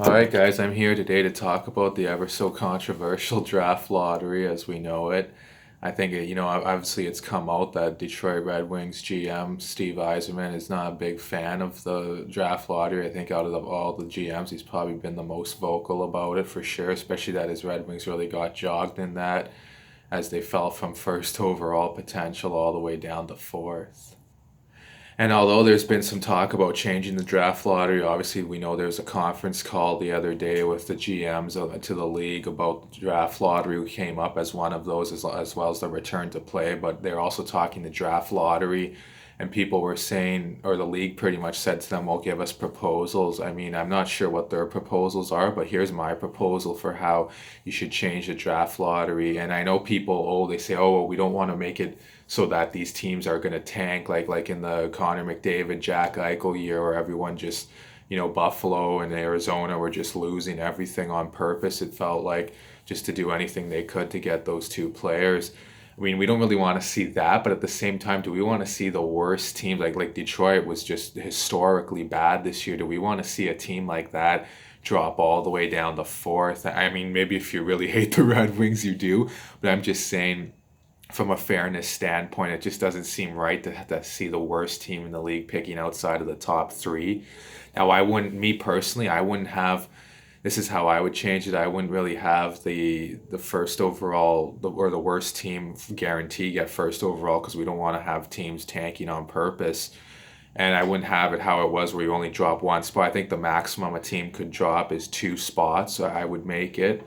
All right, guys, I'm here today to talk about the ever so controversial draft lottery as we know it. I think, obviously it's come out that Detroit Red Wings GM Steve Yzerman is not a big fan of the draft lottery. I think out of all the GMs, he's probably been the most vocal about it for sure, especially that his Red Wings really got jogged in that as they fell from first overall potential all the way down to fourth. And although there's been some talk about changing the draft lottery, obviously we know there's a conference call the other day with the GMs to the league about the draft lottery, who came up as one of those, as well as the return to play. But they're also talking the draft lottery, and people were saying, or the league pretty much said to them, well, give us proposals. I mean, I'm not sure what their proposals are, but here's my proposal for how you should change the draft lottery. And I know people, they say, oh, well, we don't want to make it so that these teams are going to tank like in the Connor McDavid, Jack Eichel year where everyone just, Buffalo and Arizona were just losing everything on purpose. It felt like just to do anything they could to get those two players. I mean, we don't really want to see that, but at the same time, do we want to see the worst teams like Detroit was just historically bad this year? Do we want to see a team like that drop all the way down to fourth? I mean, maybe if you really hate the Red Wings, you do, but I'm just saying from a fairness standpoint, it just doesn't seem right to see the worst team in the league picking outside of the top three. Now, me personally, I wouldn't have. This is how I would change it. I wouldn't really have the first overall or the worst team guarantee get first overall because we don't want to have teams tanking on purpose. And I wouldn't have it how it was where you only drop one spot. I think the maximum a team could drop is two spots. So I would make it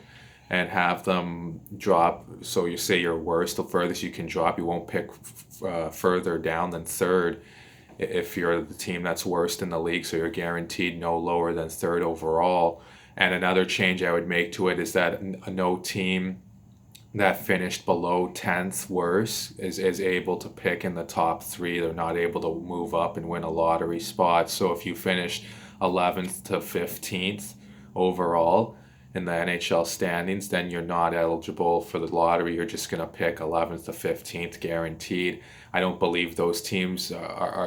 and have them drop. So you say your worst, the furthest you can drop, you won't pick further down than third if you're the team that's worst in the league. So you're guaranteed no lower than third overall. And another change I would make to it is that no team that finished below 10th worst is able to pick in the top three. They're not able to move up and win a lottery spot. So if you finished 11th to 15th overall in the NHL standings, then you're not eligible for the lottery. You're just going to pick 11th to 15th guaranteed. I don't believe those teams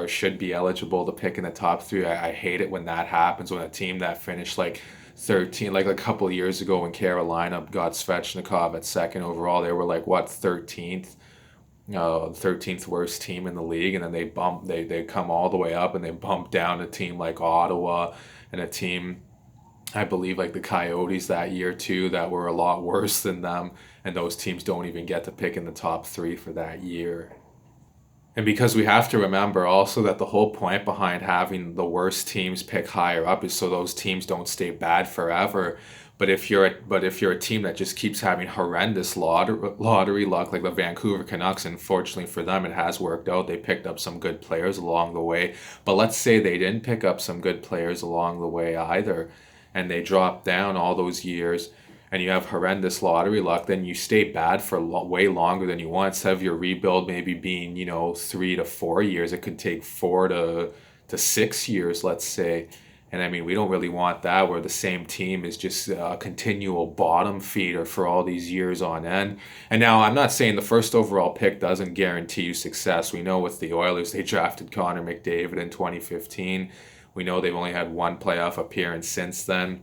should be eligible to pick in the top three. I hate it when that happens, when a team that finished like 13, like a couple of years ago when Carolina got Svechnikov at second overall, they were like, what, 13th? 13th worst team in the league, and then they come all the way up and they bump down a team like Ottawa and a team, I believe, like the Coyotes that year too, that were a lot worse than them, and those teams don't even get to pick in the top three for that year. And because we have to remember also that the whole point behind having the worst teams pick higher up is so those teams don't stay bad forever. But if you're a team that just keeps having horrendous lottery luck, like the Vancouver Canucks, unfortunately for them, it has worked out. They picked up some good players along the way. But let's say they didn't pick up some good players along the way either, and they dropped down all those years, and you have horrendous lottery luck, then you stay bad for way longer than you want. Instead of your rebuild maybe being, 3 to 4 years, it could take 4 to 6 years, let's say. And I mean, we don't really want that where the same team is just a continual bottom feeder for all these years on end. And now I'm not saying the first overall pick doesn't guarantee you success. We know with the Oilers, they drafted Connor McDavid in 2015. We know they've only had one playoff appearance since then.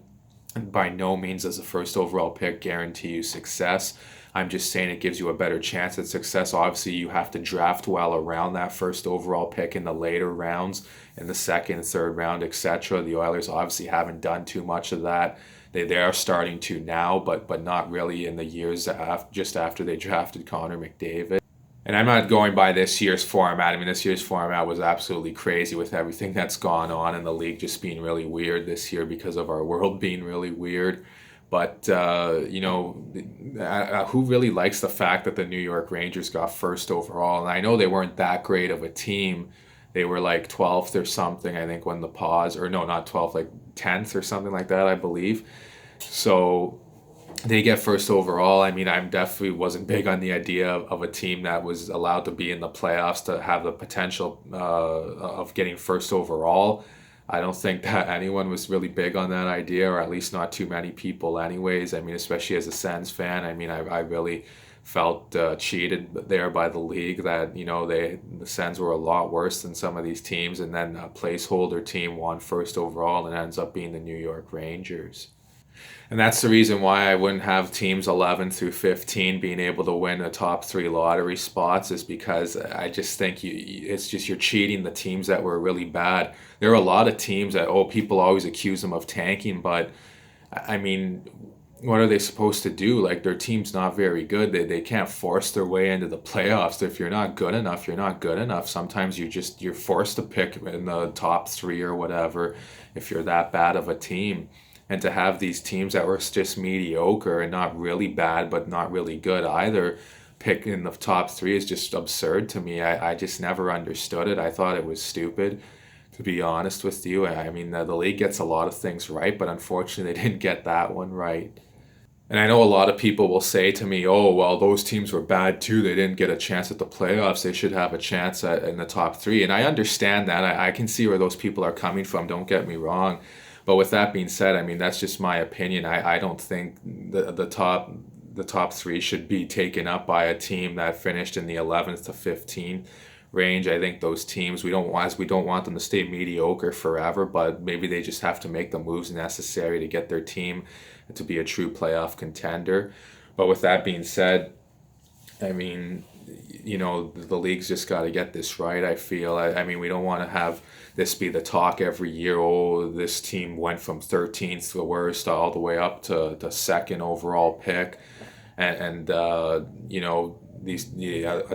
By no means does the first overall pick guarantee you success. I'm just saying it gives you a better chance at success. Obviously, you have to draft well around that first overall pick in the later rounds, in the second, third round, etc. The Oilers obviously haven't done too much of that. They are starting to now, but not really in the years just after they drafted Connor McDavid. And I'm not going by this year's format. I mean, this year's format was absolutely crazy with everything that's gone on in the league just being really weird this year because of our world being really weird. But, who really likes the fact that the New York Rangers got first overall? And I know they weren't that great of a team. They were like 12th or something, I think, when the pause, or no, not 12th, like 10th or something like that, I believe. So they get first overall. I mean, I definitely wasn't big on the idea of a team that was allowed to be in the playoffs to have the potential of getting first overall. I don't think that anyone was really big on that idea, or at least not too many people anyways. I mean, especially as a Sens fan, I mean, I really felt cheated there by the league, that the Sens were a lot worse than some of these teams, and then a placeholder team won first overall and ends up being the New York Rangers. And that's the reason why I wouldn't have teams 11 through 15 being able to win the top three lottery spots, is because I just think it's just you're cheating the teams that were really bad. There are a lot of teams that, people always accuse them of tanking, but I mean, what are they supposed to do? Like, their team's not very good. They can't force their way into the playoffs. If you're not good enough, you're not good enough. Sometimes you're forced to pick in the top three or whatever if you're that bad of a team. And to have these teams that were just mediocre and not really bad but not really good either pick in the top three is just absurd to me. I just never understood it. I thought it was stupid, to be honest with you. I mean, the league gets a lot of things right, but unfortunately they didn't get that one right. And I know a lot of people will say to me, oh, well, those teams were bad too. They didn't get a chance at the playoffs. They should have a chance in the top three. And I understand that. I can see where those people are coming from. Don't get me wrong. But with that being said, I mean, that's just my opinion. I don't think the top three should be taken up by a team that finished in the 11th to 15th range. I think those teams, we don't want them to stay mediocre forever, but maybe they just have to make the moves necessary to get their team to be a true playoff contender. But with that being said, I mean, the league's just got to get this right, I feel. I mean, we don't want to have this be the talk every year. Oh, this team went from 13th to the worst all the way up to the second overall pick. And a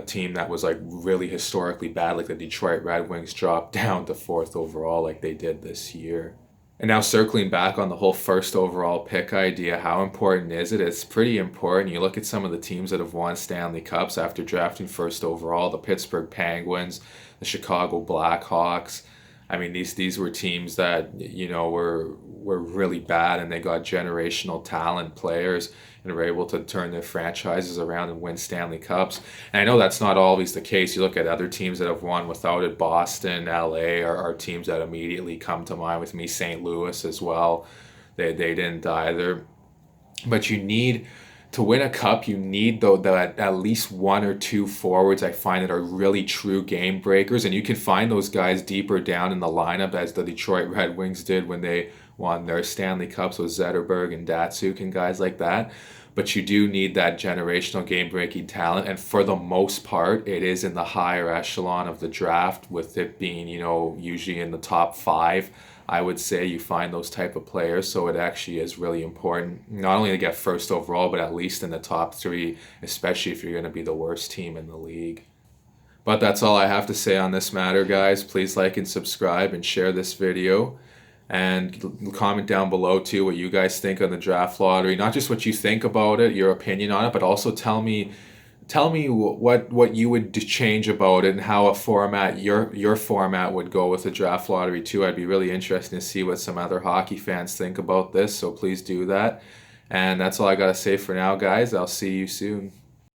team that was like really historically bad, like the Detroit Red Wings, dropped down to fourth overall like they did this year. And now circling back on the whole first overall pick idea, how important is it? It's pretty important. You look at some of the teams that have won Stanley Cups after drafting first overall: the Pittsburgh Penguins, the Chicago Blackhawks. I mean, these were teams that were really bad, and they got generational talent players and were able to turn their franchises around and win Stanley Cups. And I know that's not always the case. You look at other teams that have won without it. Boston, LA are teams that immediately come to mind with me. St. Louis as well. They didn't either. But to win a cup, you need that at least one or two forwards I find that are really true game breakers, and you can find those guys deeper down in the lineup, as the Detroit Red Wings did when they won their Stanley Cups with Zetterberg and Datsuk and guys like that. But you do need that generational game breaking talent, and for the most part, it is in the higher echelon of the draft, with it being usually in the top five. I would say you find those type of players, so it actually is really important not only to get first overall, but at least in the top three, especially if you're going to be the worst team in the league. But that's all I have to say on this matter, guys. Please like and subscribe and share this video, and comment down below too what you guys think on the draft lottery. Not just what you think about it, your opinion on it, but also tell me what you would change about it, and how a format, your format, would go with the draft lottery too. I'd be really interested to see what some other hockey fans think about this, so please do that. And that's all I gotta say for now, guys. I'll see you soon.